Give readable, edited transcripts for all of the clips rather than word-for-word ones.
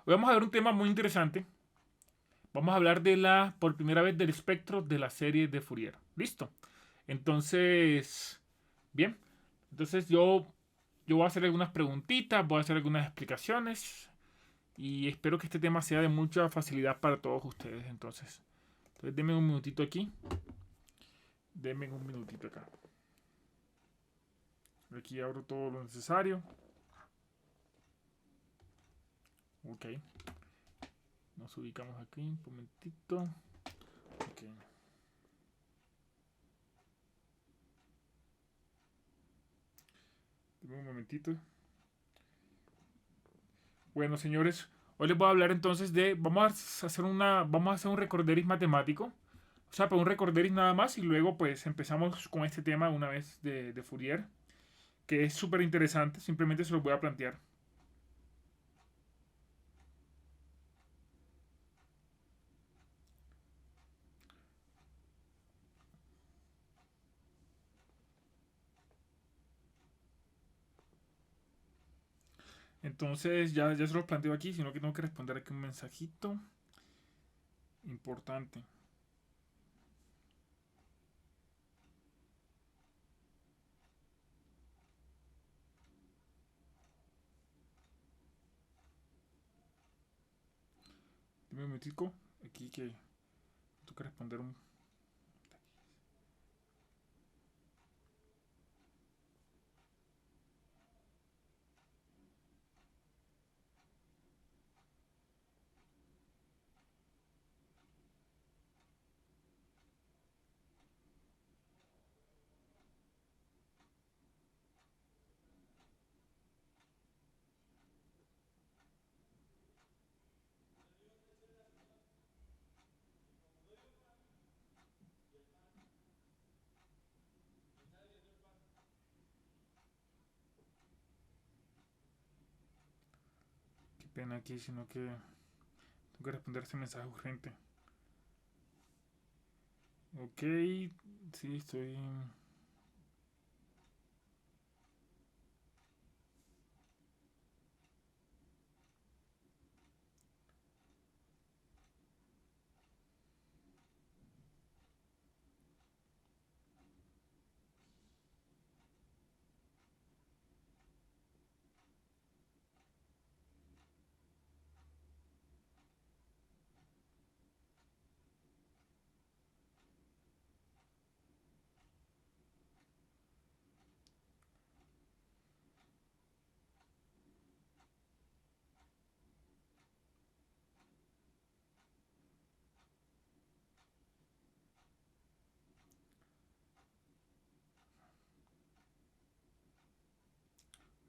Hoy vamos a ver un tema muy interesante. Vamos a hablar por primera vez del espectro de la serie de Fourier. ¿Listo? Entonces, bien. Entonces yo voy a hacer algunas preguntitas, voy a hacer algunas explicaciones y espero que este tema sea de mucha facilidad para todos ustedes. Entonces denme un minutito aquí. Denme un minutito acá. Aquí abro todo lo necesario. Ok. Nos ubicamos aquí un momentito. Ok. Denme un momentito. Bueno, señores, hoy les voy a hablar entonces vamos a hacer un recorderis matemático. O sea, pero un recorderis nada más y luego pues empezamos con este tema una vez de Fourier, que es súper interesante. Simplemente se los voy a plantear. Entonces ya se los planteo aquí, sino que tengo que responder aquí un mensajito importante. Dime un minutico, aquí que tengo que responder un... Qué pena aquí, sino que tengo que responder este mensaje urgente. Ok, sí, estoy...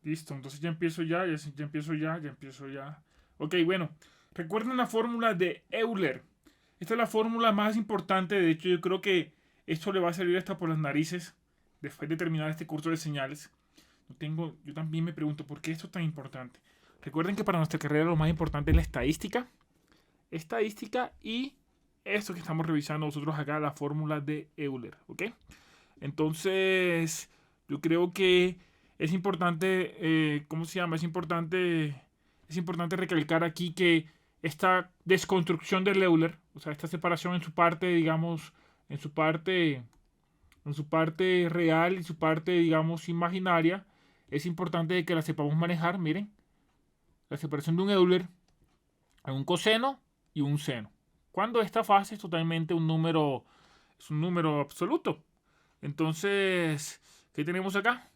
Listo, entonces ya empiezo ya empiezo ya. Ok, bueno, recuerden la fórmula de Euler. Esta es la fórmula más importante, de hecho yo creo que esto le va a salir hasta por las narices después de terminar este curso de señales. Yo también me pregunto por qué esto es tan importante. Recuerden que para nuestra carrera lo más importante es la estadística y esto que estamos revisando nosotros acá, la fórmula de Euler, ¿ok? Entonces, yo creo que es importante, ¿cómo se llama? Es importante recalcar aquí que esta desconstrucción del Euler, o sea, esta separación en su parte, digamos, en su parte, en su parte real y su parte, digamos, imaginaria, es importante que la sepamos manejar. Miren, la separación de un Euler en un coseno y un seno. Cuando esta fase es un número absoluto. Entonces, ¿qué tenemos acá?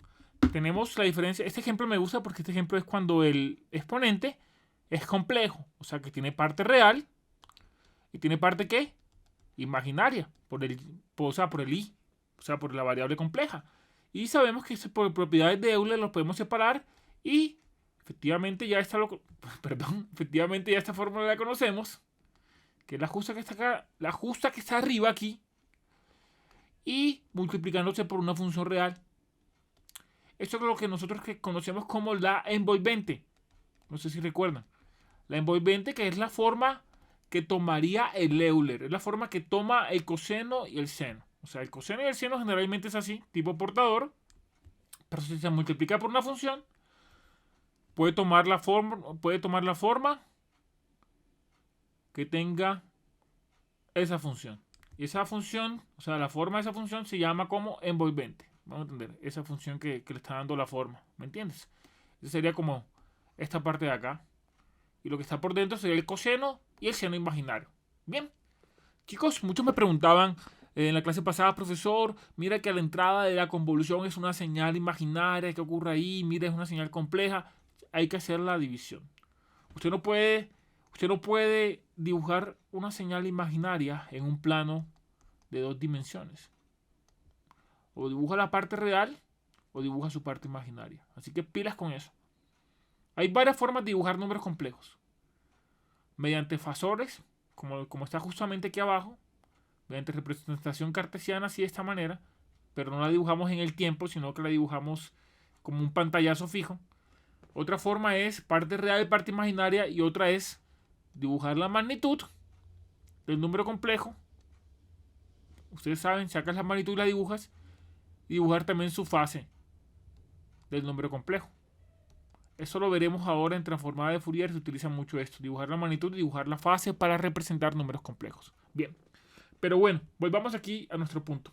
Tenemos la diferencia. Este ejemplo me gusta porque este ejemplo es cuando el exponente es complejo. O sea, que tiene parte real y tiene parte ¿qué? Imaginaria. Por el i. O sea, por la variable compleja. Y sabemos que por propiedades de Euler los podemos separar y efectivamente ya perdón, efectivamente ya esta fórmula la conocemos, que es la justa que está acá, la justa que está arriba aquí y multiplicándose por una función real. Esto es lo que nosotros conocemos como la envolvente. No sé si recuerdan. La envolvente, que es la forma que tomaría el Euler. Es la forma que toma el coseno y el seno. O sea, el coseno y el seno generalmente es así, tipo portador. Pero si se multiplica por una función, puede tomar la forma que tenga esa función. Y esa función, o sea, la forma de esa función se llama como envolvente. Vamos a entender, esa función que le está dando la forma. ¿Me entiendes? Esa sería como esta parte de acá. Y lo que está por dentro sería el coseno y el seno imaginario. Bien. Chicos, muchos me preguntaban en la clase pasada, profesor, mira que a la entrada de la convolución es una señal imaginaria que ocurre ahí, mira, es una señal compleja. Hay que hacer la división. Usted no puede dibujar una señal imaginaria en un plano de 2 dimensiones. O dibuja la parte real o dibuja su parte imaginaria. Así que pilas con eso. Hay varias formas de dibujar números complejos. Mediante fasores, como está justamente aquí abajo, mediante representación cartesiana, así de esta manera, pero no la dibujamos en el tiempo, sino que la dibujamos como un pantallazo fijo. Otra forma es parte real y parte imaginaria, y otra es dibujar la magnitud del número complejo. Ustedes saben, sacas la magnitud y la dibujas, y dibujar también su fase del número complejo. Eso lo veremos ahora en transformada de Fourier. Se utiliza mucho esto, dibujar la magnitud y dibujar la fase para representar números complejos. Bien, pero bueno, volvamos aquí a nuestro punto.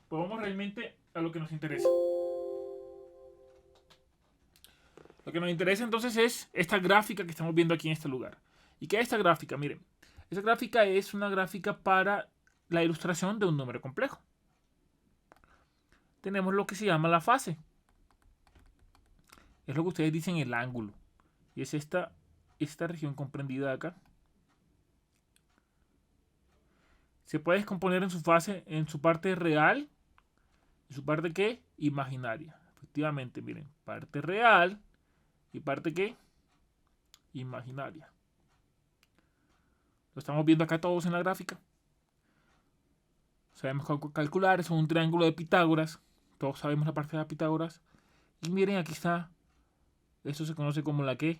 Volvamos realmente a lo que nos interesa. Lo que nos interesa entonces es esta gráfica que estamos viendo aquí en este lugar. ¿Y qué es esta gráfica? Miren, esta gráfica es una gráfica para la ilustración de un número complejo. Tenemos lo que se llama la fase. Es lo que ustedes dicen el ángulo. Y es esta región comprendida acá. Se puede descomponer en su fase, en su parte real, y su parte ¿qué? Imaginaria. Efectivamente, miren, parte real y parte ¿qué? Imaginaria. Lo estamos viendo acá todos en la gráfica. Sabemos calcular, es un triángulo de Pitágoras. Todos sabemos la parte de Pitágoras. Y miren, aquí está. Esto se conoce como la ¿qué?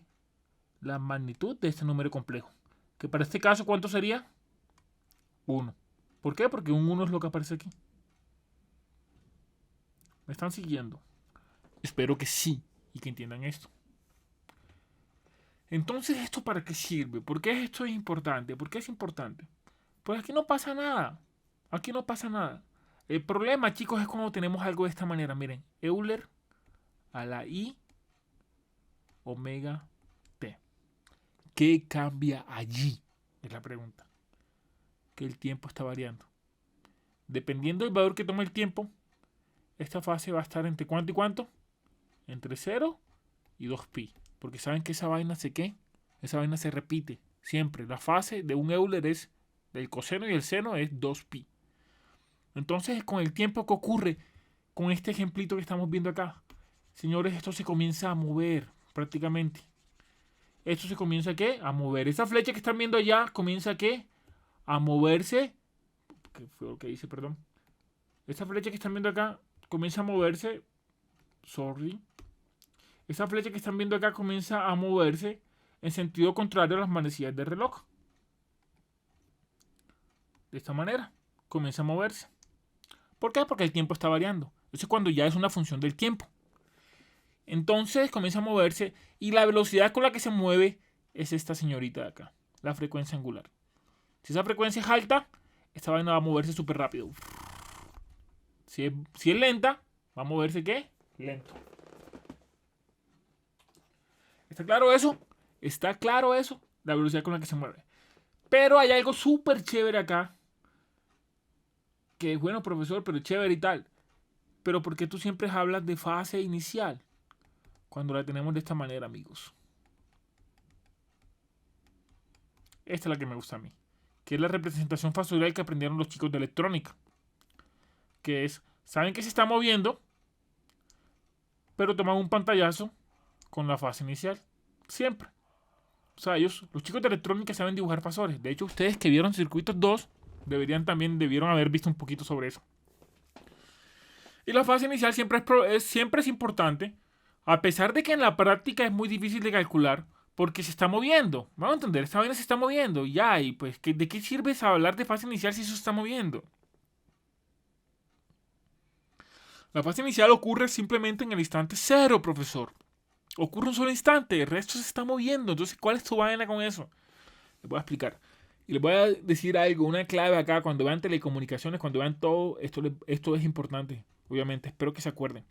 La magnitud de este número complejo. Que para este caso, ¿cuánto sería? 1. ¿Por qué? Porque un 1 es lo que aparece aquí. ¿Me están siguiendo? Espero que sí y que entiendan esto. Entonces, ¿esto para qué sirve? ¿Por qué esto es importante? ¿Por qué es importante? Pues aquí no pasa nada. Aquí no pasa nada. El problema, chicos, es cuando tenemos algo de esta manera. Miren, Euler a la I omega t. ¿Qué cambia allí? Es la pregunta. Que el tiempo está variando. Dependiendo del valor que tome el tiempo, esta fase va a estar entre ¿cuánto y cuánto? Entre 0 y 2pi. Porque saben que esa vaina esa vaina se repite siempre. La fase de un Euler es del coseno y el seno es 2pi. Entonces, con el tiempo que ocurre con este ejemplito que estamos viendo acá, señores, esto se comienza a mover prácticamente. Esto se comienza ¿qué? A mover. Esa flecha que están viendo allá comienza ¿qué? A moverse. ¿Qué fue lo que dice? Perdón. Esta flecha que están viendo acá comienza a moverse. Esa flecha que están viendo acá comienza a moverse en sentido contrario a las manecillas del reloj. De esta manera. Comienza a moverse. ¿Por qué? Porque el tiempo está variando. Eso es cuando ya es una función del tiempo. Entonces comienza a moverse y la velocidad con la que se mueve es esta señorita de acá. La frecuencia angular. Si esa frecuencia es alta, esta vaina va a moverse súper rápido. Si es lenta, va a moverse ¿qué? Lento. ¿Está claro eso? ¿Está claro eso? La velocidad con la que se mueve. Pero hay algo súper chévere acá. Que es bueno, profesor, pero es chévere y tal. Pero ¿por qué tú siempre hablas de fase inicial? Cuando la tenemos de esta manera, amigos. Esta es la que me gusta a mí. Que es la representación fasorial que aprendieron los chicos de electrónica. Que es, saben que se está moviendo, pero toman un pantallazo con la fase inicial. Siempre. O sea, los chicos de electrónica saben dibujar fasores. De hecho, ustedes que vieron circuitos 2, debieron haber visto un poquito sobre eso. Y la fase inicial siempre es importante, a pesar de que en la práctica es muy difícil de calcular, porque se está moviendo. Vamos a entender, esta vaina se está moviendo. Ya, y pues, ¿de qué sirve hablar de fase inicial si eso se está moviendo? La fase inicial ocurre simplemente en el instante 0, profesor. Ocurre un solo instante, el resto se está moviendo. Entonces, ¿cuál es tu vaina con eso? Les voy a explicar. Y les voy a decir algo, una clave acá, cuando vean telecomunicaciones, cuando vean todo, esto es importante, obviamente, espero que se acuerden.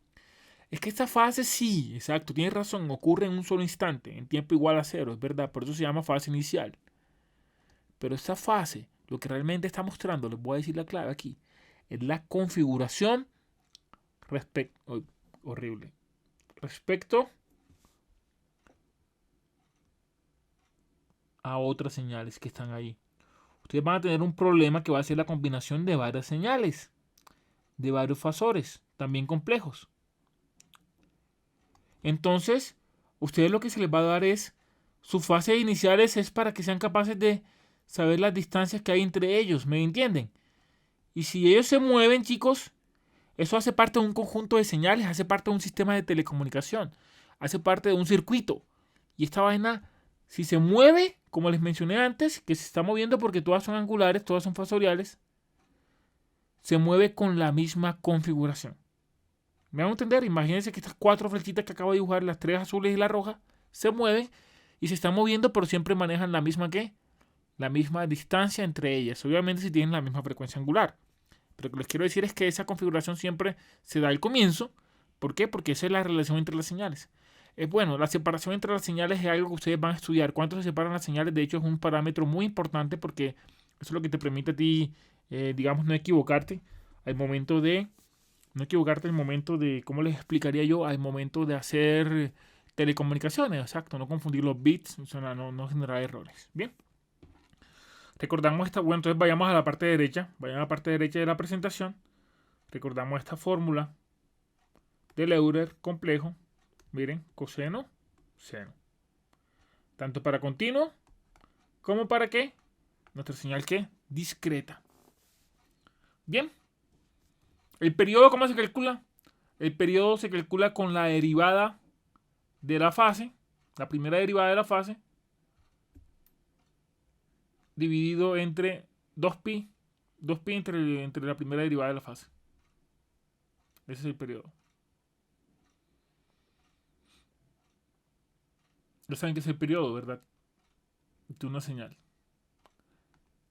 Es que esta fase sí, exacto, tienes razón, ocurre en un solo instante, en tiempo igual a cero, es verdad, por eso se llama fase inicial. Pero esta fase, lo que realmente está mostrando, les voy a decir la clave aquí, es la configuración horrible, respecto a otras señales que están ahí. Ustedes van a tener un problema que va a ser la combinación de varias señales, de varios fasores, también complejos. Entonces, ustedes lo que se les va a dar es, sus fases iniciales es para que sean capaces de saber las distancias que hay entre ellos, ¿me entienden? Y si ellos se mueven, chicos, eso hace parte de un conjunto de señales, hace parte de un sistema de telecomunicación, hace parte de un circuito. Y esta vaina, si se mueve, como les mencioné antes, que se está moviendo porque todas son angulares, todas son fasoriales, se mueve con la misma configuración. ¿Me van a entender? Imagínense que estas 4 flechitas que acabo de dibujar, las 3 azules y la roja, se mueven y se están moviendo, pero siempre manejan la misma ¿qué? La misma distancia entre ellas. Obviamente si tienen la misma frecuencia angular. Pero lo que les quiero decir es que esa configuración siempre se da al comienzo. ¿Por qué? Porque esa es la relación entre las señales. Bueno, la separación entre las señales es algo que ustedes van a estudiar. ¿Cuánto se separan las señales? De hecho, es un parámetro muy importante porque eso es lo que te permite a ti, digamos, no equivocarte al momento de... No equivocarte al momento de, ¿cómo les explicaría yo? Al momento de hacer telecomunicaciones, exacto. No confundir los bits, o sea, no generar errores. Bien. Recordamos esta, bueno, entonces vayamos a la parte derecha. Vayamos a la parte derecha de la presentación. Recordamos esta fórmula del Euler complejo. Miren, coseno, seno. Tanto para continuo como para ¿qué? Nuestra señal ¿qué? Discreta. Bien. ¿El periodo cómo se calcula? El periodo se calcula con la derivada de la fase, la primera derivada de la fase, dividido entre 2pi entre la primera derivada de la fase. Ese es el periodo. Ya saben que es el periodo, ¿verdad? De una señal.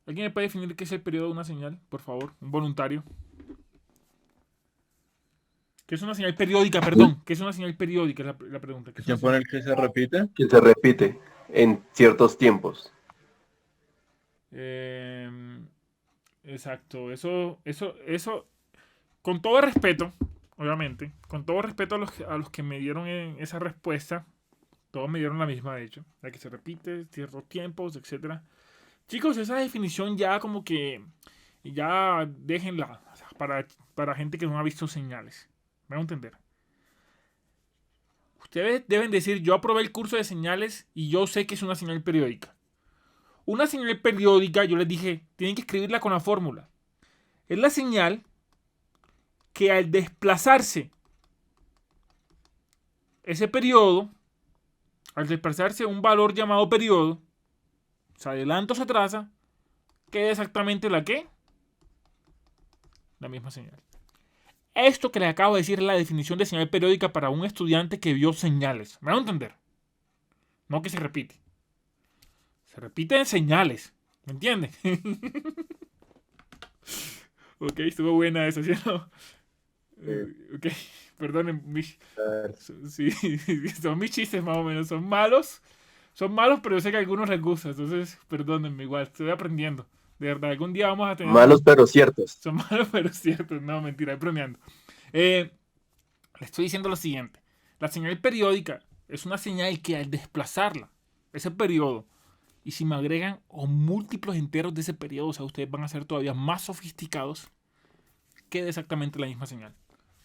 ¿Alguien me puede definir qué es el periodo de una señal? Por favor, un voluntario. ¿Qué es una señal periódica? Perdón. ¿Qué es una señal periódica? Es la pregunta. ¿Qué es una ¿Tiempo en señal? el que se repite? Que se repite en ciertos tiempos. Eh, exacto. Eso, con todo respeto, obviamente, con todo respeto a los que me dieron esa respuesta, todos me dieron la misma, de hecho, la que se repite, ciertos tiempos, etcétera. Chicos, esa definición ya como que ya déjenla, o sea, para gente que no ha visto señales. ¿Me van a entender? Ustedes deben decir, yo aprobé el curso de señales y yo sé que es una señal periódica. Una señal periódica, yo les dije, tienen que escribirla con la fórmula. Es la señal que al desplazarse ese periodo, al desplazarse un valor llamado periodo, se adelanta o se atrasa, queda exactamente la que, la misma señal. Esto que les acabo de decir es la definición de señal periódica para un estudiante que vio señales. ¿Me van a entender? No que se repite. Se repiten señales. ¿Me entienden? Ok, estuvo buena esa, ¿sí o no? Ok, perdonen. Sí, son mis chistes más o menos. Son malos. Son malos, pero yo sé que a algunos les gusta. Entonces, perdónenme igual. Estoy aprendiendo. De verdad, algún día vamos a tener... Malos pero ciertos. Son malos, pero ciertos. No, mentira, estoy bromeando. Le estoy diciendo lo siguiente. La señal periódica es una señal que al desplazarla, ese periodo, y si me agregan o múltiplos enteros de ese periodo, o sea, ustedes van a ser todavía más sofisticados, queda exactamente la misma señal.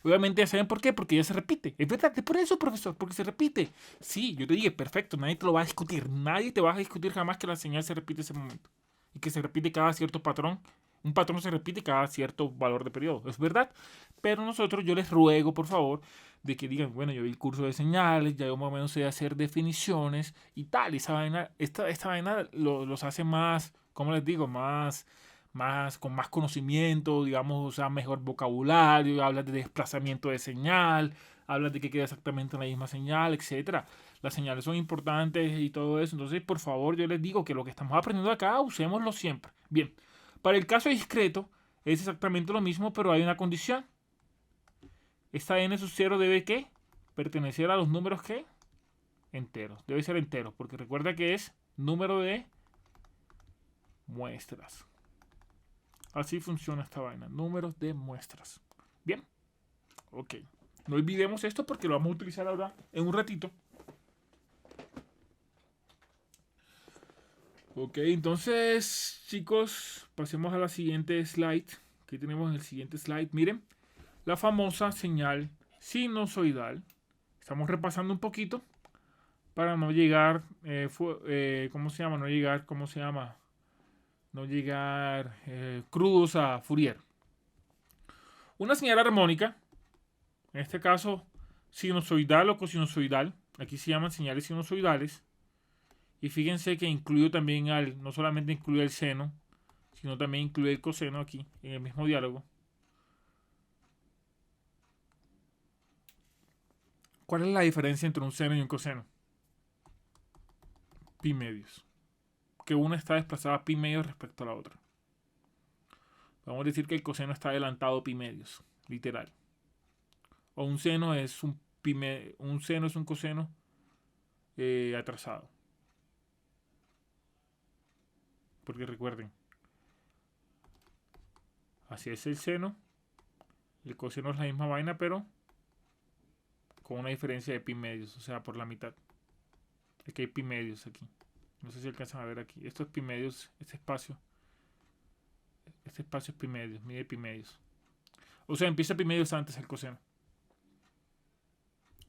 Obviamente ya saben por qué, porque ya se repite. Es verdad, es por eso, profesor, porque se repite. Sí, yo te dije, perfecto, nadie te lo va a discutir. Nadie te va a discutir jamás que la señal se repite en ese momento. Y que se repite cada cierto patrón. Un patrón se repite cada cierto valor de periodo. Es verdad. Pero nosotros, yo les ruego, por favor, de que digan, bueno, yo vi el curso de señales, ya yo más o menos sé hacer definiciones y tal. Y esa vaina, esta vaina los hace más, ¿cómo les digo? Con más conocimiento, digamos, o sea, mejor vocabulario, hablas de desplazamiento de señal, hablas de que queda exactamente la misma señal, etcétera. las señales son importantes y todo eso. Entonces, por favor, yo les digo que lo que estamos aprendiendo acá, usémoslo siempre. Bien, para el caso discreto es exactamente lo mismo, pero hay una condición. Esta n sub 0 debe, ¿qué? Pertenecer a los números, ¿qué? Enteros. Debe ser entero, porque recuerda que es número de muestras. Así funciona esta vaina. Números de muestras. Bien. Ok. No olvidemos esto porque lo vamos a utilizar ahora en un ratito. Ok, entonces, chicos, pasemos a la siguiente slide. Aquí tenemos el siguiente slide. Miren, la famosa señal sinusoidal. Estamos repasando un poquito para no llegar, ¿cómo se llama? No llegar crudos a Fourier. Una señal armónica, en este caso sinusoidal o cosinusoidal, aquí se llaman señales sinusoidales. Y fíjense que incluyo también no solamente incluye el seno, sino también incluye el coseno aquí, en el mismo diálogo. ¿Cuál es la diferencia entre un seno y un coseno? Pi medios. Que una está desplazada pi medios respecto a la otra. Vamos a decir que el coseno está adelantado pi medios, literal. O un seno es un coseno atrasado. Porque recuerden, así es el seno. El coseno es la misma vaina, pero con una diferencia de pi medios, o sea, por la mitad. Aquí hay pi medios aquí. No sé si alcanzan a ver aquí. Esto es pi medios, este espacio. Este espacio es pi medios, mide pi medios. O sea, empieza pi medios antes el coseno.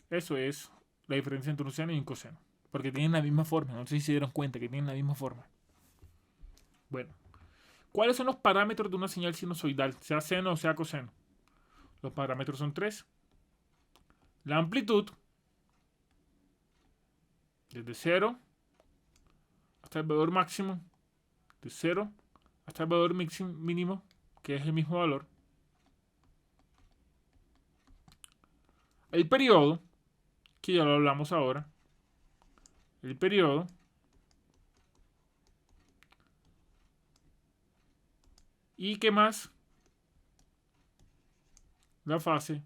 Eso es la diferencia entre un seno y un coseno. Porque tienen la misma forma. No sé si se dieron cuenta que tienen la misma forma. Bueno. ¿Cuáles son los parámetros de una señal sinusoidal? Sea seno o sea coseno. Los parámetros son 3. La amplitud. Desde 0 hasta el valor máximo. De 0 hasta el valor mínimo, que es el mismo valor. El periodo, que ya lo hablamos ahora. El periodo. ¿Y qué más? La fase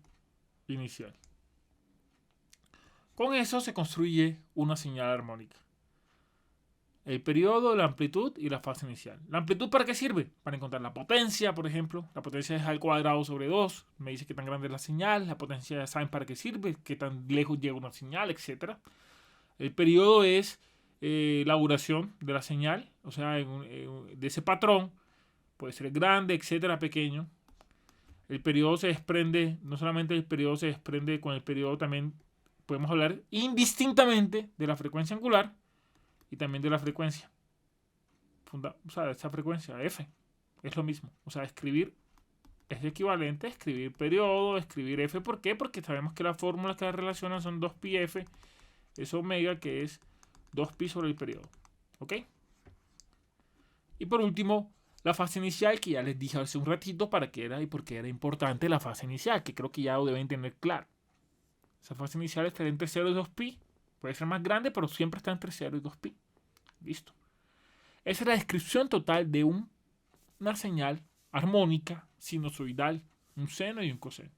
inicial. Con eso se construye una señal armónica. El periodo, la amplitud y la fase inicial. ¿La amplitud para qué sirve? Para encontrar la potencia, por ejemplo. La potencia es al cuadrado sobre 2. Me dice qué tan grande es la señal. La potencia ya saben para qué sirve, qué tan lejos llega una señal, etc. El periodo es la duración de la señal, o sea, de ese patrón. Puede ser grande, etcétera, pequeño. El periodo se desprende, no solamente el periodo se desprende, con el periodo también podemos hablar indistintamente de la frecuencia angular y también de la frecuencia. O sea, esa frecuencia, F, es lo mismo. O sea, escribir es equivalente a escribir periodo, escribir F. ¿Por qué? Porque sabemos que las fórmulas que las relacionan son 2πf, es omega, que es 2pi sobre el periodo. ¿Ok? Y por último, la fase inicial, que ya les dije hace un ratito para qué era y por qué era importante la fase inicial, que creo que ya lo deben tener claro. Esa fase inicial está entre 0 y 2pi. Puede ser más grande, pero siempre está entre 0 y 2pi. Listo. Esa es la descripción total de una señal armónica, sinusoidal, un seno y un coseno.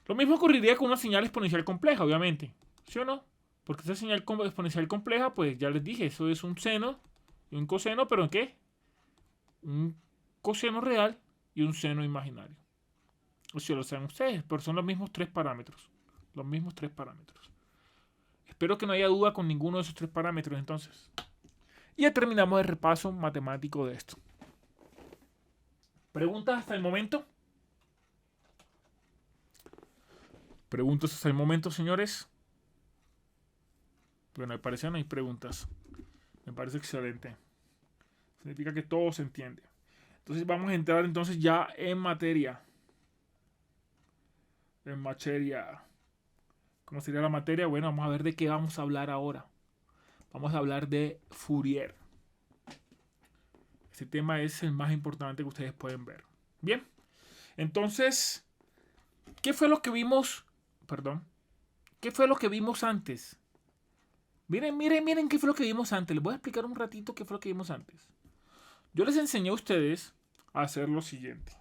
Lo mismo ocurriría con una señal exponencial compleja, obviamente. ¿Sí o no? Porque esa señal exponencial compleja, pues ya les dije, eso es un seno y un coseno, pero ¿en qué? Un coseno real y un seno imaginario. O si lo saben ustedes, pero son los mismos 3 parámetros. Los mismos 3 parámetros. Espero que no haya duda con ninguno de esos 3 parámetros entonces. Y ya terminamos el repaso matemático de esto. ¿Preguntas hasta el momento? ¿Preguntas hasta el momento, señores? Bueno, al parecer no hay preguntas. Me parece excelente. Significa que todo se entiende. Entonces vamos a entrar entonces ya en materia. En materia. ¿Cómo sería la materia? Bueno, vamos a ver de qué vamos a hablar ahora. Vamos a hablar de Fourier. Este tema es el más importante que ustedes pueden ver. Bien. Entonces, ¿qué fue lo que vimos? Perdón. ¿Qué fue lo que vimos antes? Miren qué fue lo que vimos antes. Les voy a explicar un ratito qué fue lo que vimos antes. Yo les enseñé a ustedes a hacer lo siguiente.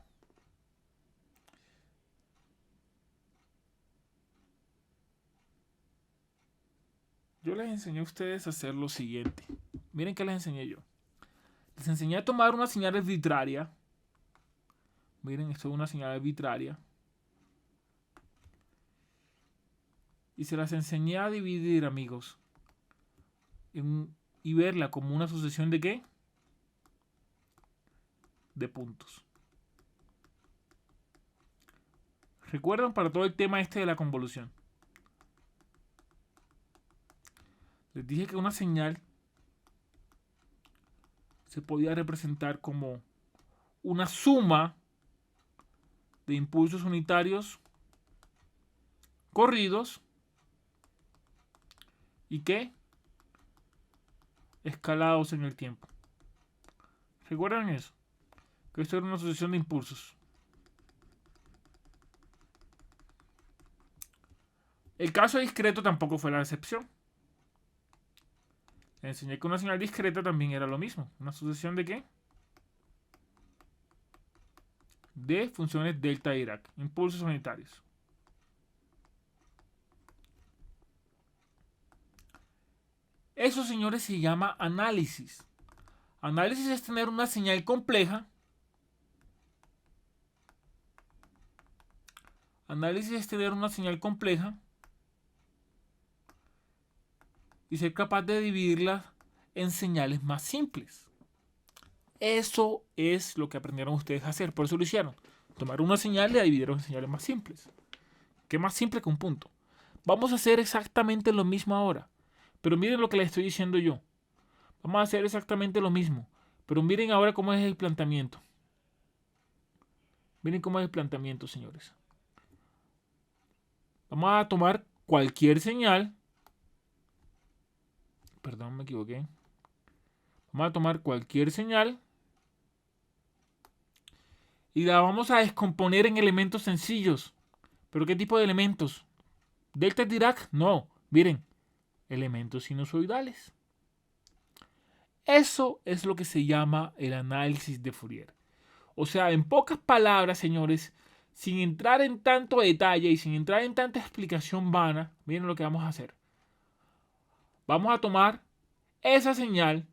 Miren qué les enseñé yo. Les enseñé a tomar una señal arbitraria. Miren, esto es una señal arbitraria. Y se las enseñé a dividir, amigos. Y verla como una sucesión de ¿qué? De puntos. ¿Recuerdan para todo el tema este de la convolución? Les dije que una señal se podía representar como una suma de impulsos unitarios corridos y que escalados en el tiempo. ¿Recuerdan eso? Que esto era una sucesión de impulsos. El caso discreto tampoco fue la excepción. Les enseñé que una señal discreta también era lo mismo. ¿Una sucesión de qué? De funciones delta y Dirac. Impulsos unitarios. Eso, señores, se llama análisis. Análisis es tener una señal compleja. Análisis es tener una señal compleja y ser capaz de dividirla en señales más simples. Eso es lo que aprendieron ustedes a hacer, por eso lo hicieron. Tomar una señal y la dividieron en señales más simples. ¿Qué más simple que un punto? Vamos a hacer exactamente lo mismo ahora. Pero miren lo que les estoy diciendo yo. Vamos a hacer exactamente lo mismo. Pero miren ahora cómo es el planteamiento. Miren cómo es el planteamiento, señores. Vamos a tomar cualquier señal. Perdón, me equivoqué. Vamos a tomar cualquier señal y la vamos a descomponer en elementos sencillos. ¿Pero qué tipo de elementos? ¿Delta Dirac? No. Miren, elementos sinusoidales. Eso es lo que se llama el análisis de Fourier. O sea, en pocas palabras, señores, sin entrar en tanto detalle y sin entrar en tanta explicación vana, miren lo que vamos a hacer. Vamos a tomar esa señal,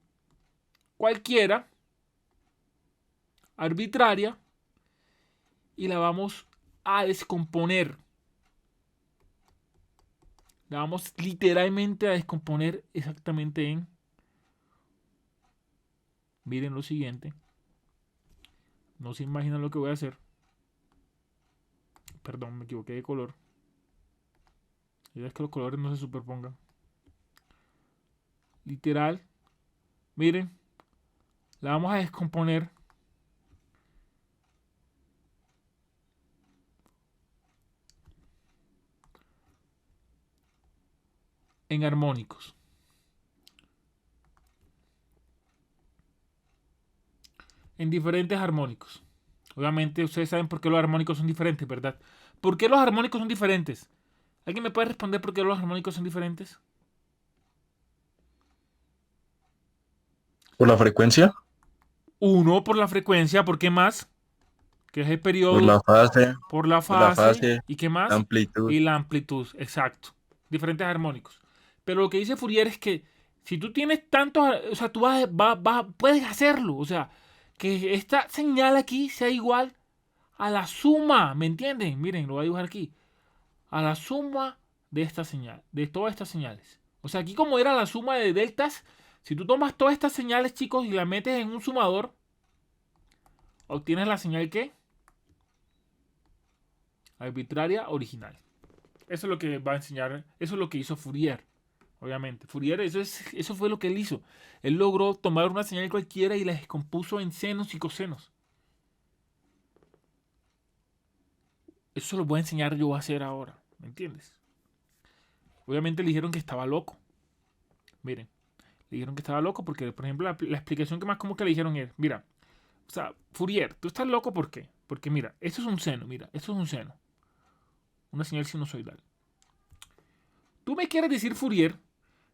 cualquiera, arbitraria, y la vamos a descomponer. La vamos literalmente a descomponer exactamente en... Miren lo siguiente. No se imaginan lo que voy a hacer. Perdón, me equivoqué de color. La idea es que los colores no se superpongan. Literal. Miren. La vamos a descomponer en armónicos. En diferentes armónicos. Obviamente ustedes saben por qué los armónicos son diferentes, ¿verdad? ¿Por qué los armónicos son diferentes? ¿Alguien me puede responder por qué los armónicos son diferentes? ¿Por la frecuencia? Uno, por la frecuencia. ¿Por qué más? Que es el Por periodo. la fase, Por la por la fase. fase, ¿Y qué la más? amplitud. Y la amplitud. Exacto. Diferentes armónicos. Pero lo que dice Fourier es que si tú tienes tantos... O sea, tú puedes hacerlo. O sea, que esta señal aquí sea igual a la suma. ¿Me entienden? Miren, lo voy a dibujar aquí. A la suma de esta señal. De todas estas señales. O sea, aquí como era la suma de deltas... Si tú tomas todas estas señales, chicos, y las metes en un sumador, obtienes la señal ¿qué? Arbitraria original. Eso es lo que va a enseñar, eso es lo que hizo Fourier, obviamente. Fourier, eso fue lo que él hizo. Él logró tomar una señal cualquiera y la descompuso en senos y cosenos. Eso lo voy a enseñar yo a hacer ahora, ¿me entiendes? Obviamente le dijeron que estaba loco. Miren, le dijeron que estaba loco porque, por ejemplo, la explicación que más como que le dijeron es, mira, o sea, Fourier, tú estás loco, ¿por qué? Porque mira, esto es un seno, mira, esto es un seno. Una señal sinusoidal. Tú me quieres decir, Fourier,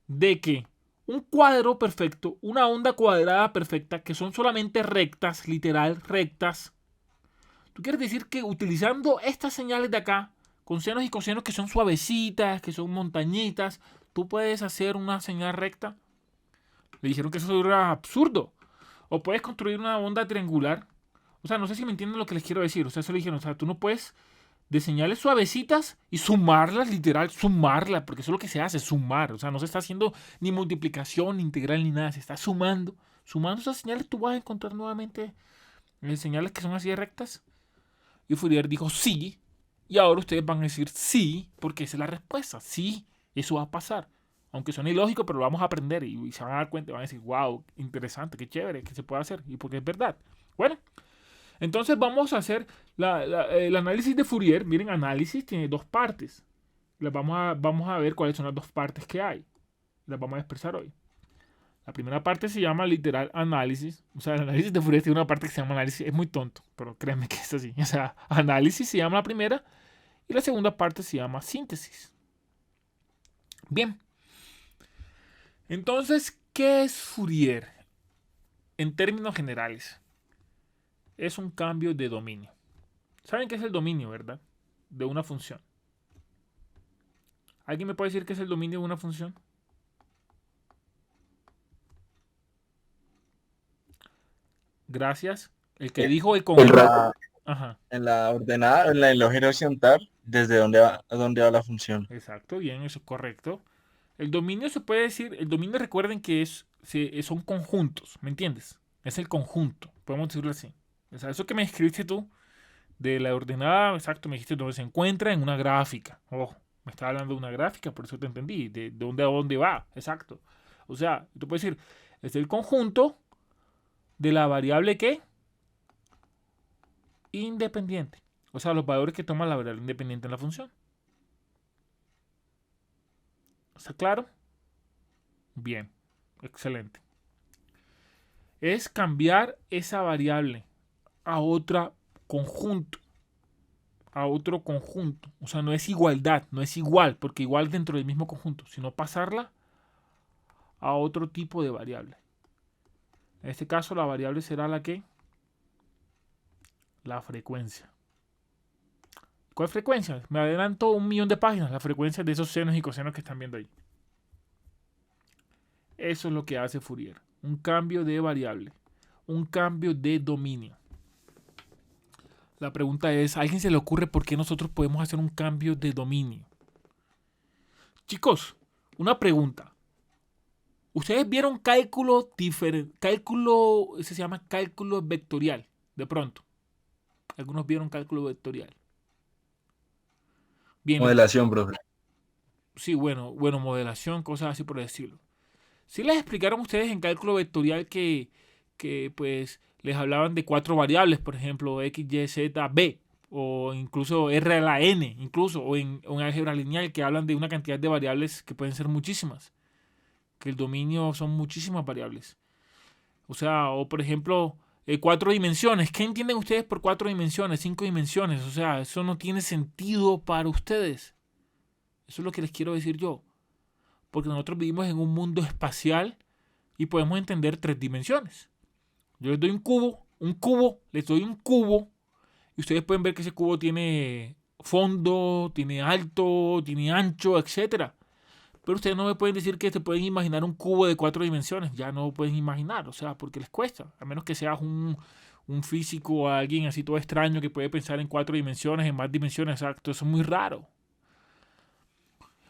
de que un cuadro perfecto, una onda cuadrada perfecta, que son solamente rectas, literal rectas, tú quieres decir que utilizando estas señales de acá, con senos y cosenos que son suavecitas, que son montañitas, tú puedes hacer una señal recta. Le dijeron que eso era absurdo. O puedes construir una onda triangular. O sea, no sé si me entienden lo que les quiero decir. O sea, eso le dijeron, o sea, tú no puedes de señales suavecitas y sumarlas, literal, sumarlas, porque eso es lo que se hace, sumar. O sea, no se está haciendo ni multiplicación, ni integral, ni nada. Se está sumando. Sumando esas señales, tú vas a encontrar nuevamente señales que son así de rectas. Y Fourier dijo sí. Y ahora ustedes van a decir sí, porque esa es la respuesta. Sí, eso va a pasar. Aunque suene ilógico, pero lo vamos a aprender y se van a dar cuenta. Van a decir, wow, interesante, qué chévere, que se puede hacer. Y porque es verdad. Bueno, entonces vamos a hacer el análisis de Fourier. Miren, análisis tiene dos partes. Vamos a ver cuáles son las dos partes que hay. Las vamos a expresar hoy. La primera parte se llama literal análisis. O sea, el análisis de Fourier tiene una parte que se llama análisis. Es muy tonto, pero créanme que es así. O sea, análisis se llama la primera y la segunda parte se llama síntesis. Bien. Entonces, ¿qué es Fourier? En términos generales, es un cambio de dominio. ¿Saben qué es el dominio, verdad? De una función. ¿Alguien me puede decir qué es el dominio de una función? Gracias. El que dijo el El conjunto. ra- Ajá. En la ordenada, en la lógica horizontal, desde dónde va la función. Exacto, bien, eso es correcto. El dominio se puede decir, el dominio recuerden que son conjuntos, ¿me entiendes? Es el conjunto, podemos decirlo así. O sea, eso que me escribiste tú de la ordenada, exacto, me dijiste donde se encuentra en una gráfica. Ojo, me estaba hablando de una gráfica, por eso te entendí, de dónde a dónde va, exacto. O sea, tú puedes decir, es el conjunto de la variable que independiente. O sea, los valores que toma la variable independiente en la función. ¿Está claro? Bien, excelente. Es cambiar esa variable a otro conjunto. A otro conjunto. O sea, no es igualdad, no es igual, porque igual dentro del mismo conjunto, sino pasarla a otro tipo de variable. En este caso, la variable será la que? La frecuencia. ¿Cuál frecuencia? Me adelanto 1.000.000 de páginas. La frecuencia de esos senos y cosenos que están viendo ahí. Eso es lo que hace Fourier. Un cambio de variable. Un cambio de dominio. La pregunta es, ¿a alguien se le ocurre por qué nosotros podemos hacer un cambio de dominio? Chicos, una pregunta. ¿Ustedes vieron cálculo diferente? Cálculo, ese se llama cálculo vectorial, de pronto. Algunos vieron cálculo vectorial. Bien, Modelación, profe. sí, bueno, modelación, cosas así por decirlo. Sí les explicaron ustedes en cálculo vectorial que pues les hablaban de 4 variables, por ejemplo, x, y, z, b, o incluso r a la n, incluso, o en álgebra lineal que hablan de una cantidad de variables que pueden ser muchísimas, que el dominio son muchísimas variables. O sea, o por ejemplo, 4 dimensiones. ¿Qué entienden ustedes por 4 dimensiones, 5 dimensiones? O sea, eso no tiene sentido para ustedes. Eso es lo que les quiero decir yo. Porque nosotros vivimos en un mundo espacial y podemos entender 3 dimensiones. Yo les doy un cubo, les doy un cubo y ustedes pueden ver que ese cubo tiene fondo, tiene alto, tiene ancho, etcétera. Pero ustedes no me pueden decir que se pueden imaginar un cubo de 4 dimensiones. Ya no lo pueden imaginar, o sea, porque les cuesta. A menos que seas un físico o alguien así todo extraño que puede pensar en 4 dimensiones, en más dimensiones, exacto. Eso es muy raro.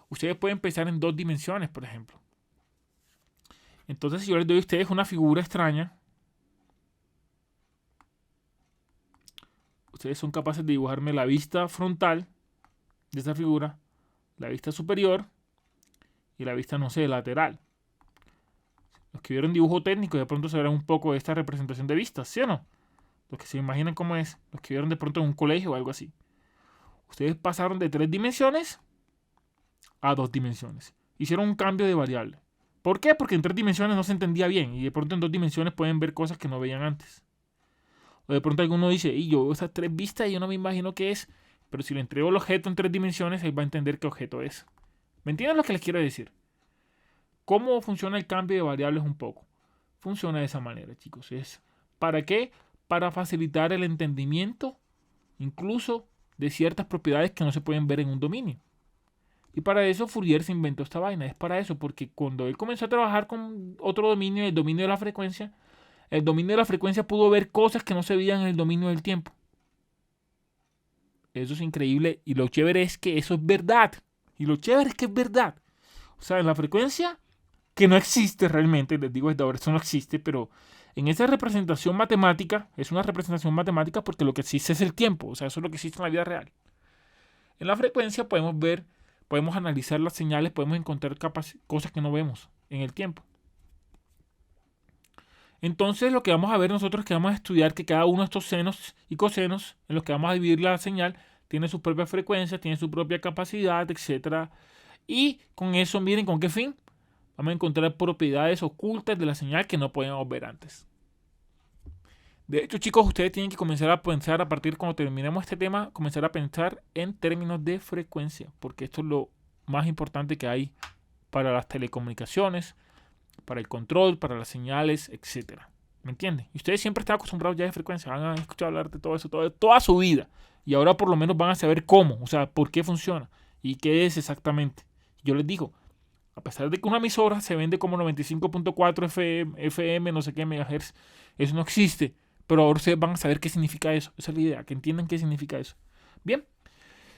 Ustedes pueden pensar en 2 dimensiones, por ejemplo. Entonces, si yo les doy a ustedes una figura extraña, ustedes son capaces de dibujarme la vista frontal de esa figura, la vista superior y la vista, no sé, lateral. Los que vieron dibujo técnico de pronto sabrán un poco de esta representación de vistas, ¿sí o no? Los que se imaginan cómo es, los que vieron de pronto en un colegio o algo así. Ustedes pasaron de 3 dimensiones a 2 dimensiones. Hicieron un cambio de variable. ¿Por qué? Porque en 3 dimensiones no se entendía bien y de pronto en 2 dimensiones pueden ver cosas que no veían antes. O de pronto alguno dice, y yo veo esas 3 vistas y yo no me imagino qué es, pero si le entrego el objeto en 3 dimensiones, él va a entender qué objeto es. ¿Me entienden lo que les quiero decir? ¿Cómo funciona el cambio de variables un poco? Funciona de esa manera, chicos. ¿Para qué? Para facilitar el entendimiento, incluso de ciertas propiedades que no se pueden ver en un dominio. Y para eso Fourier se inventó esta vaina. Es para eso, porque cuando él comenzó a trabajar con otro dominio, el dominio de la frecuencia, el dominio de la frecuencia pudo ver cosas que no se veían en el dominio del tiempo. Eso es increíble. Y lo chévere es que eso es verdad. Y lo chévere es que es verdad. O sea, en la frecuencia, que no existe realmente, les digo desde ahora, eso no existe, pero en esa representación matemática, es una representación matemática porque lo que existe es el tiempo. O sea, eso es lo que existe en la vida real. En la frecuencia podemos ver, podemos analizar las señales, podemos encontrar cosas que no vemos en el tiempo. Entonces lo que vamos a ver nosotros es que vamos a estudiar que cada uno de estos senos y cosenos en los que vamos a dividir la señal tiene su propia frecuencia, tiene su propia capacidad, etc. Y con eso, miren, ¿con qué fin? Vamos a encontrar propiedades ocultas de la señal que no podíamos ver antes. De hecho, chicos, ustedes tienen que comenzar a pensar a partir cuando terminemos este tema, comenzar a pensar en términos de frecuencia, porque esto es lo más importante que hay para las telecomunicaciones, para el control, para las señales, etcétera. ¿Me entienden? Y ustedes siempre están acostumbrados ya de frecuencia, van a escuchar hablar de todo eso toda su vida. Y ahora por lo menos van a saber cómo, o sea, por qué funciona y qué es exactamente. Yo les digo, a pesar de que una emisora se vende como 95.4 FM, no sé qué megahertz, eso no existe. Pero ahora ustedes van a saber qué significa eso. Esa es la idea, que entiendan qué significa eso. Bien,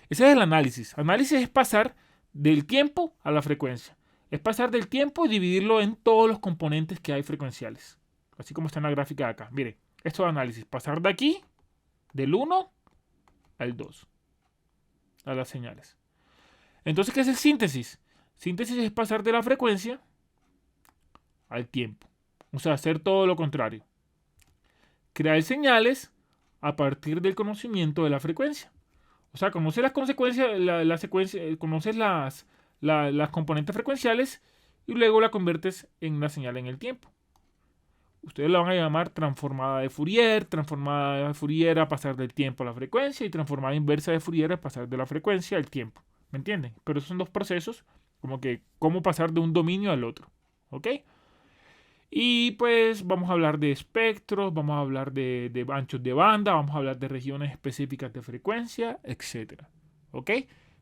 ese es el análisis. Análisis es pasar del tiempo a la frecuencia. Es pasar del tiempo y dividirlo en todos los componentes que hay frecuenciales. Así como está en la gráfica de acá. Mire, esto es análisis. Pasar de aquí, del 1 al 2, a las señales. Entonces, ¿qué es el síntesis? Síntesis es pasar de la frecuencia al tiempo. O sea, hacer todo lo contrario. Crear señales a partir del conocimiento de la frecuencia. O sea, conoces las consecuencias, conoces las componentes frecuenciales y luego la conviertes en una señal en el tiempo. Ustedes la van a llamar transformada de Fourier a pasar del tiempo a la frecuencia y transformada inversa de Fourier a pasar de la frecuencia al tiempo. ¿Me entienden? Pero esos son dos procesos, como que cómo pasar de un dominio al otro. ¿Ok? Y pues vamos a hablar de espectros, vamos a hablar de anchos de banda, vamos a hablar de regiones específicas de frecuencia, etc. ¿Ok?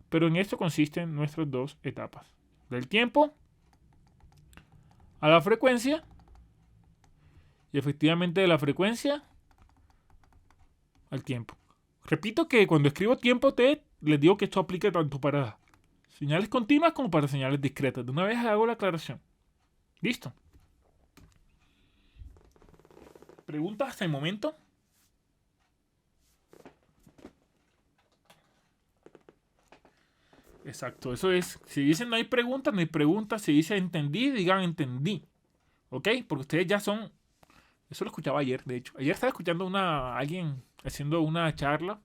Pero en esto consisten nuestras dos etapas. Del tiempo a la frecuencia. Y efectivamente de la frecuencia al tiempo. Repito que cuando escribo tiempo T, les digo que esto aplica tanto para señales continuas como para señales discretas. De una vez hago la aclaración. Listo. ¿Preguntas hasta el momento? Exacto, eso es. Si dicen no hay preguntas, no hay preguntas. Si dice entendí, digan entendí. ¿Ok? Porque ustedes ya son... Eso lo escuchaba ayer, de hecho. Ayer estaba escuchando a alguien haciendo una charla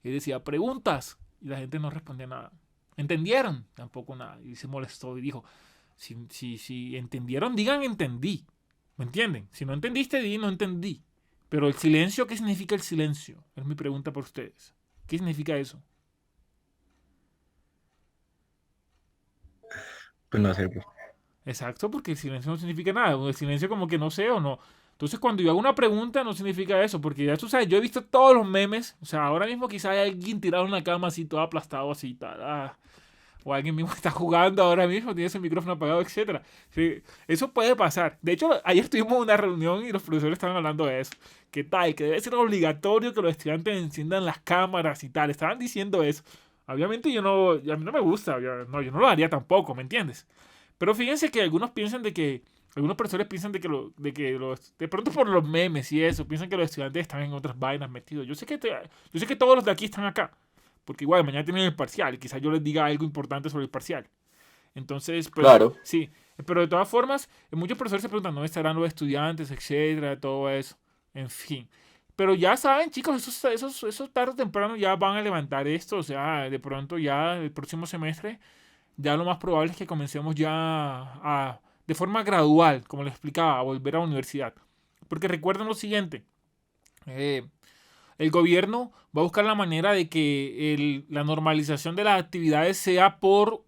y decía preguntas y la gente no respondía nada. ¿Entendieron? Tampoco nada. Y se molestó y dijo, si entendieron, digan entendí. ¿Me entienden? Si no entendiste, di no entendí. Pero el silencio, ¿qué significa el silencio? Es mi pregunta para ustedes. ¿Qué significa eso? Pues no sé, pues. Exacto, porque el silencio no significa nada. El silencio como que no sé o no. Entonces cuando yo hago una pregunta no significa eso, porque ya tú sabes, yo he visto todos los memes. O sea, ahora mismo quizá hay alguien tirado en una cama así, todo aplastado así, tal. O alguien mismo está jugando ahora mismo, tiene su micrófono apagado, etcétera. Sí, eso puede pasar. De hecho, ayer tuvimos una reunión y los profesores estaban hablando de eso. ¿Qué tal? Que debe ser obligatorio que los estudiantes enciendan las cámaras y tal. Estaban diciendo eso. Obviamente a mí no me gusta. Yo no lo haría tampoco, ¿me entiendes? Pero fíjense que algunos profesores piensan de pronto por los memes y eso, piensan que los estudiantes están en otras vainas metidos. Yo sé que todos los de aquí están acá. Porque igual mañana tienen el parcial y quizás yo les diga algo importante sobre el parcial. Entonces, pues, Claro. sí. Pero de todas formas, muchos profesores se preguntan, ¿dónde estarán los estudiantes, etcétera, todo eso? En fin. Pero ya saben, chicos, esos tarde o temprano ya van a levantar esto. O sea, de pronto ya el próximo semestre, ya lo más probable es que comencemos ya de forma gradual, como les explicaba, a volver a la universidad. Porque recuerden lo siguiente. El gobierno va a buscar la manera de que la normalización de las actividades sea por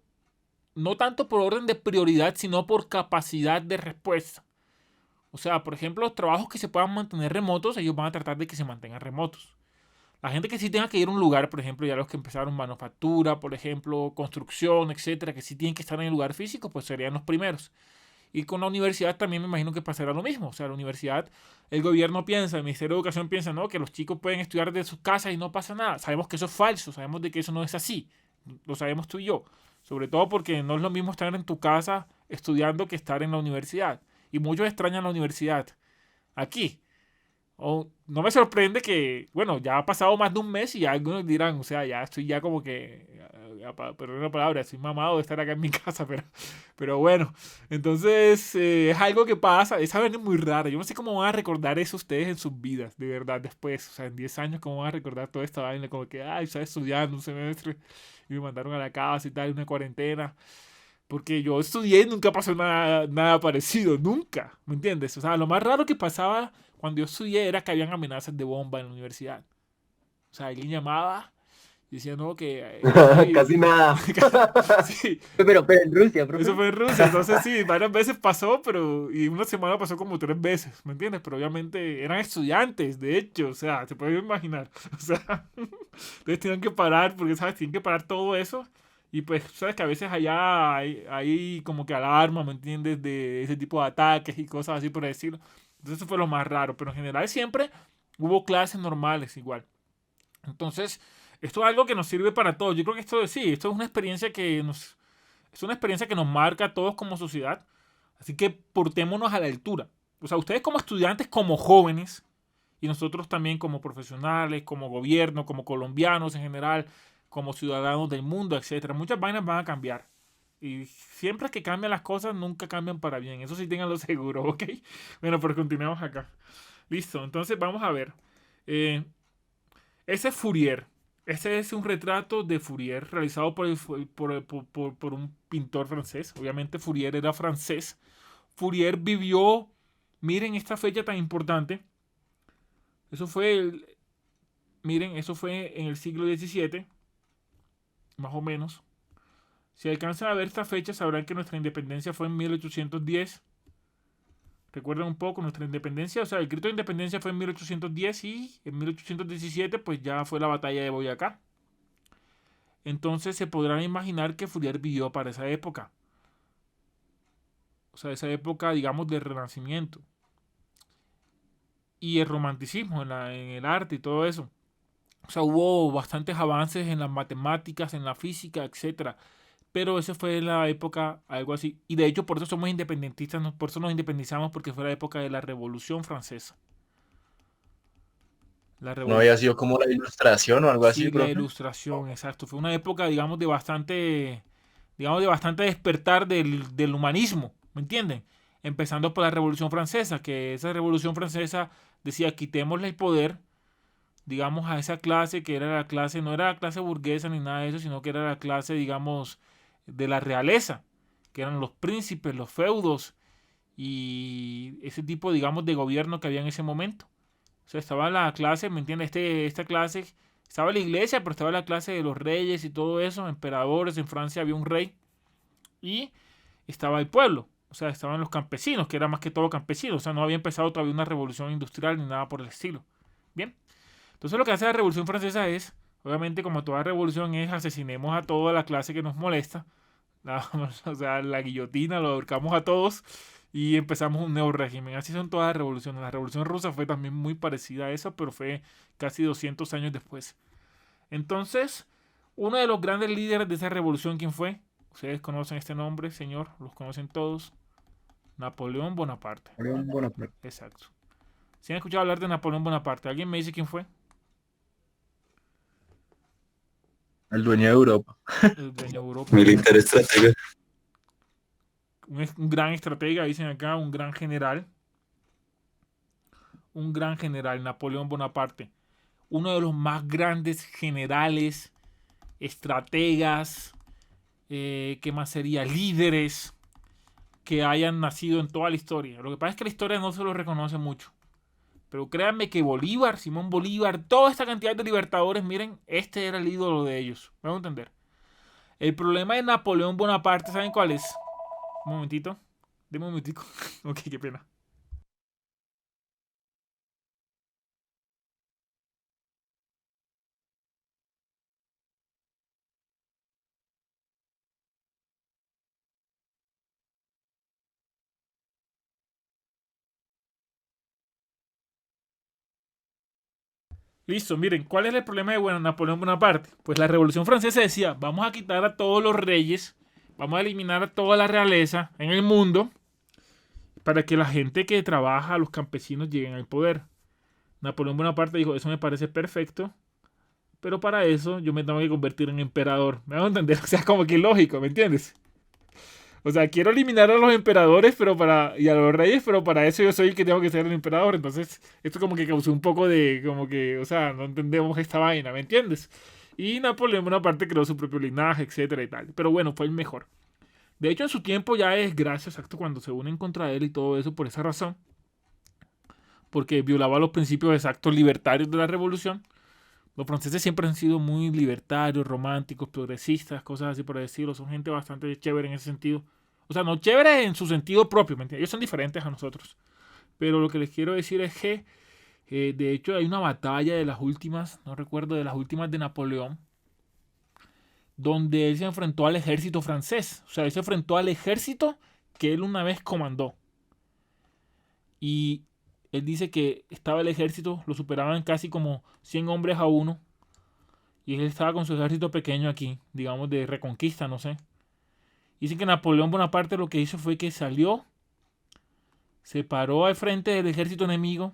no tanto por orden de prioridad, sino por capacidad de respuesta. O sea, por ejemplo, los trabajos que se puedan mantener remotos, ellos van a tratar de que se mantengan remotos. La gente que sí tenga que ir a un lugar, por ejemplo, ya los que empezaron manufactura, por ejemplo, construcción, etcétera, que sí tienen que estar en el lugar físico, pues serían los primeros. Y con la universidad también me imagino que pasará lo mismo. O sea, la universidad, el gobierno piensa, el Ministerio de Educación piensa, no, que los chicos pueden estudiar desde sus casas y no pasa nada. Sabemos que eso es falso, sabemos de que eso no es así. Lo sabemos tú y yo. Sobre todo porque no es lo mismo estar en tu casa estudiando que estar en la universidad. Y muchos extrañan la universidad. Aquí. No me sorprende que, bueno, ya ha pasado más de un mes y ya algunos dirán, o sea, ya estoy ya como que, perdón la palabra, estoy mamado de estar acá en mi casa, pero bueno, entonces es algo que pasa, esa vaina es muy rara, yo no sé cómo van a recordar eso ustedes en sus vidas, de verdad, después, o sea, en 10 años, cómo van a recordar toda esta vaina, como que, ay, estaba estudiando un semestre y me mandaron a la casa y tal, una cuarentena. Porque yo estudié y nunca pasó nada parecido, nunca, ¿me entiendes? O sea, lo más raro que pasaba cuando yo estudié era que habían amenazas de bomba en la universidad. O sea, alguien llamaba y decía, no, que Casi nada. sí, Pero en Rusia, eso profe. fue en Rusia. Entonces sí, varias veces pasó, pero y una semana pasó como 3 veces, ¿me entiendes? Pero obviamente eran estudiantes, de hecho, o sea, se puede imaginar. O sea, entonces tenían que parar, porque, ¿sabes? Tienen que parar todo eso. Y pues, sabes que a veces allá hay como que alarma, ¿me entiendes? De ese tipo de ataques y cosas así por decirlo. Entonces eso fue lo más raro. Pero en general siempre hubo clases normales igual. Entonces, esto es algo que nos sirve para todos. Yo creo que esto sí, esto es una experiencia es una experiencia que nos marca a todos como sociedad. Así que portémonos a la altura. O sea, ustedes como estudiantes, como jóvenes, y nosotros también como profesionales, como gobierno, como colombianos en general, como ciudadanos del mundo, etcétera. Muchas vainas van a cambiar. Y siempre que cambian las cosas, nunca cambian para bien. Eso sí, ténganlo seguro, ¿ok? Bueno, pero continuemos acá. Listo, entonces vamos a ver. Eh, ese es Fourier. Ese es un retrato de Fourier realizado por un pintor francés. Obviamente Fourier era francés. Fourier vivió, miren esta fecha tan importante. Eso fue, miren, eso fue en el siglo XVII, más o menos. Si alcanzan a ver esta fecha, sabrán que nuestra independencia fue en 1810. Recuerden un poco nuestra independencia, o sea, el grito de independencia fue en 1810 y en 1817 pues ya fue la batalla de Boyacá. Entonces se podrán imaginar que Fourier vivió para esa época. O sea, esa época, digamos, del Renacimiento. Y el romanticismo en el arte y todo eso. O sea, hubo bastantes avances en las matemáticas, en la física, etcétera. Pero esa fue la época, algo así. Y de hecho, por eso somos independentistas, por eso nos independizamos, porque fue la época de la Revolución Francesa. La ¿No Revolución. había sido como la ilustración o algo así, Sí, la profe? ilustración, exacto. Fue una época, digamos, de bastante despertar del humanismo, ¿me entienden? Empezando por la Revolución Francesa, que esa Revolución Francesa decía, quitémosle el poder, digamos, a esa clase que era la clase, no era la clase burguesa ni nada de eso, sino que era la clase, digamos, de la realeza, que eran los príncipes, los feudos y ese tipo, digamos, de gobierno que había en ese momento. O sea, estaba la clase, ¿me entiendes? Esta clase, estaba la iglesia, pero estaba la clase de los reyes y todo eso, emperadores, en Francia había un rey, y estaba el pueblo, o sea, estaban los campesinos, que era más que todo campesinos, o sea, no había empezado todavía una revolución industrial ni nada por el estilo. Bien, entonces lo que hace la Revolución Francesa es, obviamente como toda revolución es asesinemos a toda la clase que nos molesta, o sea, la guillotina, lo ahorcamos a todos y empezamos un nuevo régimen. Así son todas las revoluciones. La Revolución Rusa fue también muy parecida a eso, pero fue casi 200 años después. Entonces, uno de los grandes líderes de esa revolución, ¿quién fue? Ustedes conocen este nombre, señor, los conocen todos. Napoleón Bonaparte. Exacto. ¿Si han escuchado hablar de Napoleón Bonaparte? ¿Alguien me dice quién fue? El dueño de Europa. El dueño de Europa. Militar estratega. Un gran estratega, dicen acá, un gran general. Un gran general, Napoleón Bonaparte. Uno de los más grandes generales, estrategas, ¿qué más sería? Líderes que hayan nacido en toda la historia. Lo que pasa es que la historia no se lo reconoce mucho. Pero créanme que Bolívar, Simón Bolívar, toda esta cantidad de libertadores, miren, este era el ídolo de ellos. ¿Me van a entender? El problema de Napoleón Bonaparte, ¿saben cuál es? Un momentito. Deme un momentico. Ok, qué pena. Listo, miren, ¿cuál es el problema de Napoleón Bonaparte? Pues la Revolución Francesa decía, vamos a quitar a todos los reyes, vamos a eliminar a toda la realeza en el mundo para que la gente que trabaja, los campesinos, lleguen al poder. Napoleón Bonaparte dijo, eso me parece perfecto, pero para eso yo me tengo que convertir en emperador. ¿Me hago entender? O sea, como que lógico, ¿me entiendes? O sea, quiero eliminar a los emperadores y a los reyes, pero para eso yo soy el que tengo que ser el emperador. Entonces, esto como que causó un poco de, como que, o sea, no entendemos esta vaina, ¿me entiendes? Y Napoleón Bonaparte creó su propio linaje, etcétera y tal. Pero bueno, fue el mejor. De hecho, en su tiempo ya es gracia, exacto, cuando se unen contra él y todo eso por esa razón. Porque violaba los principios exactos libertarios de la revolución. Los franceses siempre han sido muy libertarios, románticos, progresistas, cosas así por decirlo. Son gente bastante chévere en ese sentido. O sea, no chévere en su sentido propio, ¿me entiendes? Ellos son diferentes a nosotros. Pero lo que les quiero decir es que, de hecho, hay una batalla de las últimas, no recuerdo, de las últimas de Napoleón, donde él se enfrentó al ejército francés. O sea, él se enfrentó al ejército que él una vez comandó. Y él dice que estaba el ejército, lo superaban casi como 100 hombres a uno. Y él estaba con su ejército pequeño aquí, digamos de reconquista, no sé. Dicen que Napoleón Bonaparte lo que hizo fue que salió, se paró al frente del ejército enemigo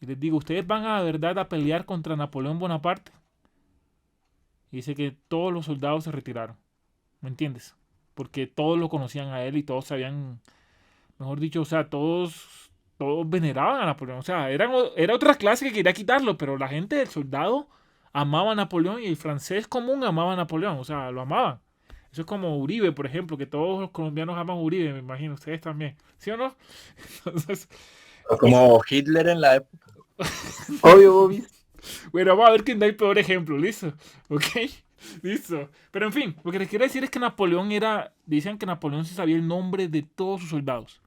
y les digo, ¿ustedes van a verdad a pelear contra Napoleón Bonaparte? Y dice que todos los soldados se retiraron. ¿Me entiendes? Porque todos lo conocían a él y todos sabían, mejor dicho, o sea, todos veneraban a Napoleón. O sea, era otra clase que quería quitarlo, pero la gente del soldado amaba a Napoleón y el francés común amaba a Napoleón. O sea, lo amaban. Eso es como Uribe, por ejemplo, que todos los colombianos aman a Uribe, me imagino, ustedes también. ¿Sí o no? Entonces, O como Hitler en la época. Obvio, obvio. bueno, vamos a ver quién da el peor ejemplo, ¿listo? ¿Ok? Listo. Pero en fin, lo que les quiero decir es que dicen que Napoleón se sabía el nombre de todos sus soldados.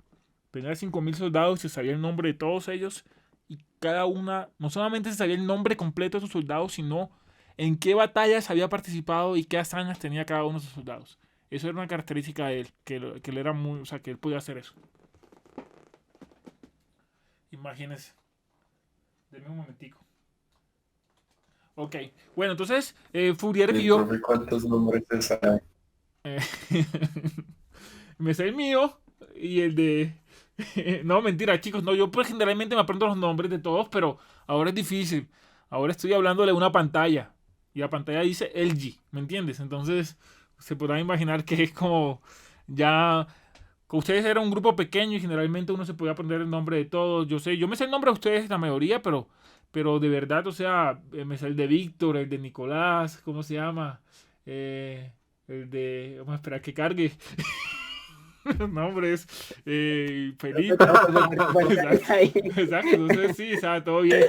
Tenía 5.000 soldados, se sabía el nombre de todos ellos y cada una, no solamente se sabía el nombre completo de sus soldados, sino en qué batallas había participado y qué hazañas tenía cada uno de sus soldados. Eso era una característica de él, que él era muy, o sea, que él podía hacer eso. Imagínense. Denme un momentico. Ok, bueno, entonces Fourier vio... Profe, ¿cuántos nombres se sabe? eh, me sé el mío y el de... No, mentira, chicos, no, yo pues generalmente me aprendo los nombres de todos, pero ahora es difícil. Ahora estoy hablándole a una pantalla y la pantalla dice LG, ¿me entiendes? Entonces se podrán imaginar que es como ya... Ustedes eran un grupo pequeño y generalmente uno se podía aprender el nombre de todos. Yo me sé el nombre de ustedes, la mayoría, pero de verdad, o sea, me sé el de Víctor, el de Nicolás, ¿cómo se llama? El de... Vamos a esperar que cargue. Los nombres. Felipe. Exacto, entonces sí, o sea, todo bien.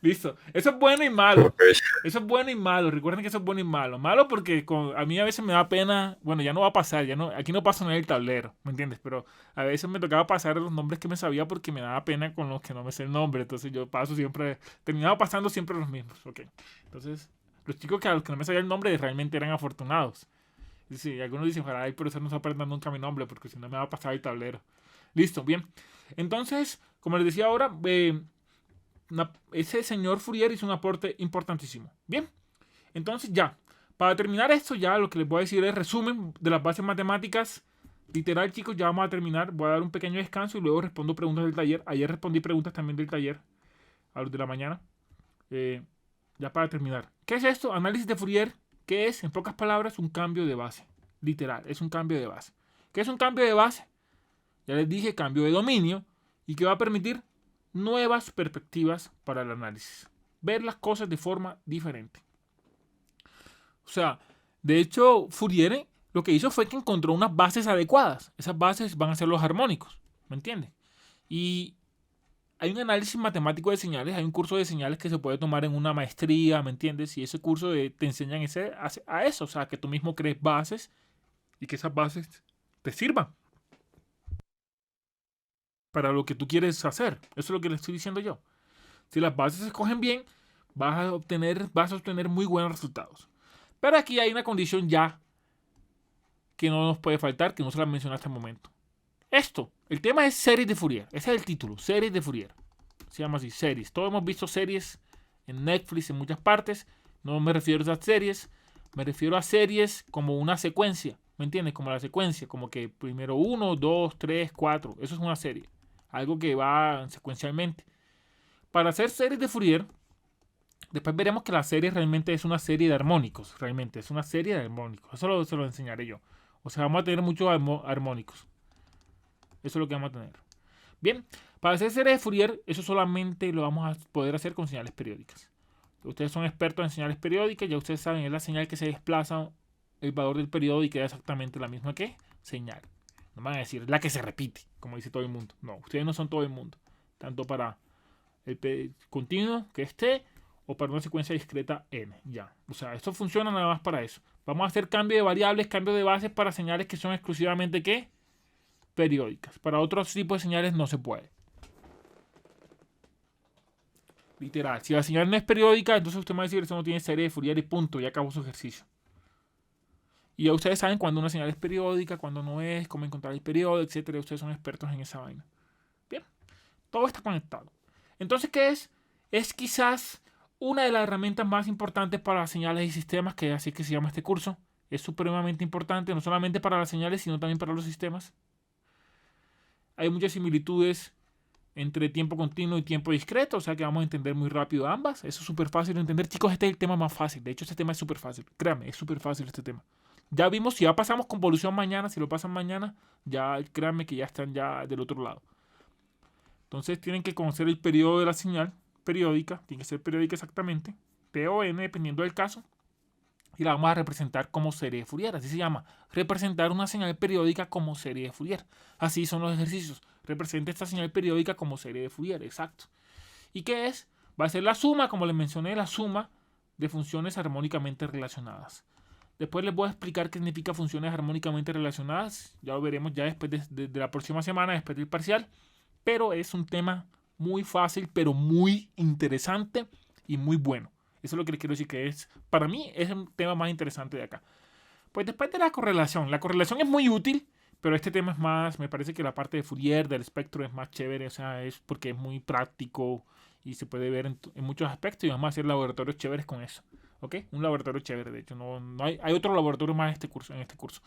Listo. Eso es bueno y malo. Eso es bueno y malo. Recuerden que eso es bueno y malo. Malo porque a mí a veces me da pena. Bueno, ya no va a pasar. Aquí no pasa en el tablero. ¿Me entiendes? Pero a veces me tocaba pasar los nombres que me sabía porque me daba pena con los que no me sé el nombre. Entonces yo paso siempre. Terminaba pasando siempre los mismos. Ok. Entonces, los chicos a los que no me sabía el nombre realmente eran afortunados. Sí, algunos dicen, ojalá y por eso no se aprenda nunca mi nombre, porque si no me va a pasar el tablero. Listo, bien. Entonces, como les decía ahora, ese señor Fourier hizo un aporte importantísimo. Bien, entonces ya, para terminar esto, ya lo que les voy a decir es resumen de las bases matemáticas. Literal, chicos, ya vamos a terminar. Voy a dar un pequeño descanso y luego respondo preguntas del taller. Ayer respondí preguntas también del taller, a los de la mañana. Ya para terminar. ¿Qué es esto? Análisis de Fourier. ¿Qué es? En pocas palabras, un cambio de base. Literal, es un cambio de base. ¿Qué es un cambio de base? Ya les dije, cambio de dominio y que va a permitir nuevas perspectivas para el análisis. Ver las cosas de forma diferente. O sea, de hecho, Fourier lo que hizo fue que encontró unas bases adecuadas. Esas bases van a ser los armónicos. ¿Me entiendes? Y hay un análisis matemático de señales, hay un curso de señales que se puede tomar en una maestría, ¿me entiendes? Y ese curso te enseñan a eso, o sea, que tú mismo crees bases y que esas bases te sirvan para lo que tú quieres hacer. Eso es lo que le estoy diciendo yo. Si las bases se escogen bien, vas a obtener muy buenos resultados. Pero aquí hay una condición ya que no nos puede faltar, que no se la mencioné hasta el momento. El tema es series de Fourier. Ese es el título, series de Fourier. Se llama así, series. Todos hemos visto series en Netflix en muchas partes. No me refiero a esas series, me refiero a series como una secuencia. ¿Me entiendes? Como la secuencia, como que primero 1, 2, 3, 4. Eso es una serie. Algo que va secuencialmente. Para hacer series de Fourier, después veremos que la serie realmente es una serie de armónicos. Realmente es una serie de armónicos. Eso se lo enseñaré yo. O sea, vamos a tener muchos armónicos. Eso es lo que vamos a tener. Bien, para hacer series de Fourier, eso solamente lo vamos a poder hacer con señales periódicas. Ustedes son expertos en señales periódicas, ya ustedes saben, es la señal que se desplaza el valor del periodo y queda exactamente la misma que señal. No me van a decir la que se repite, como dice todo el mundo. No, ustedes no son todo el mundo. Tanto para el continuo que esté o para una secuencia discreta n. Ya. O sea, esto funciona nada más para eso. Vamos a hacer cambio de variables, cambio de bases para señales que son exclusivamente ¿qué? Periódicas. Para otros tipos de señales no se puede. Literal. Si la señal no es periódica, entonces usted me va a decir que eso no tiene serie de Fourier y punto. Ya acabó su ejercicio. Y ya ustedes saben cuándo una señal es periódica, cuándo no es, cómo encontrar el periodo, etcétera. Ustedes son expertos en esa vaina. Bien. Todo está conectado. Entonces, ¿qué es? Es quizás una de las herramientas más importantes para las señales y sistemas, que así que se llama este curso. Es supremamente importante, no solamente para las señales, sino también para los sistemas. Hay muchas similitudes entre tiempo continuo y tiempo discreto, o sea que vamos a entender muy rápido ambas. Eso es súper fácil de entender. Chicos, este es el tema más fácil. De hecho, este tema es súper fácil. Créanme, es súper fácil este tema. Ya vimos, si ya pasamos convolución mañana, si lo pasan mañana, ya créanme que ya están ya del otro lado. Entonces tienen que conocer el periodo de la señal periódica, tiene que ser periódica exactamente, P o N, dependiendo del caso, y la vamos a representar como serie de Fourier. Así se llama, representar una señal periódica como serie de Fourier. Así son los ejercicios. Representa esta señal periódica como serie de Fourier, exacto. ¿Y qué es? Va a ser la suma, como les mencioné, la suma de funciones armónicamente relacionadas. Después les voy a explicar qué significa funciones armónicamente relacionadas. Ya lo veremos ya después de la próxima semana, después del parcial. Pero es un tema muy fácil, pero muy interesante y muy bueno. Eso es lo que les quiero decir, que es, para mí, es un tema más interesante de acá. Pues después de la correlación es muy útil, pero este tema es más, me parece que la parte de Fourier, del espectro, es más chévere, o sea, es porque es muy práctico y se puede ver en muchos aspectos y vamos a hacer laboratorios chéveres con eso. ¿Ok? Un laboratorio chévere, de hecho, no hay otro laboratorio más en este curso.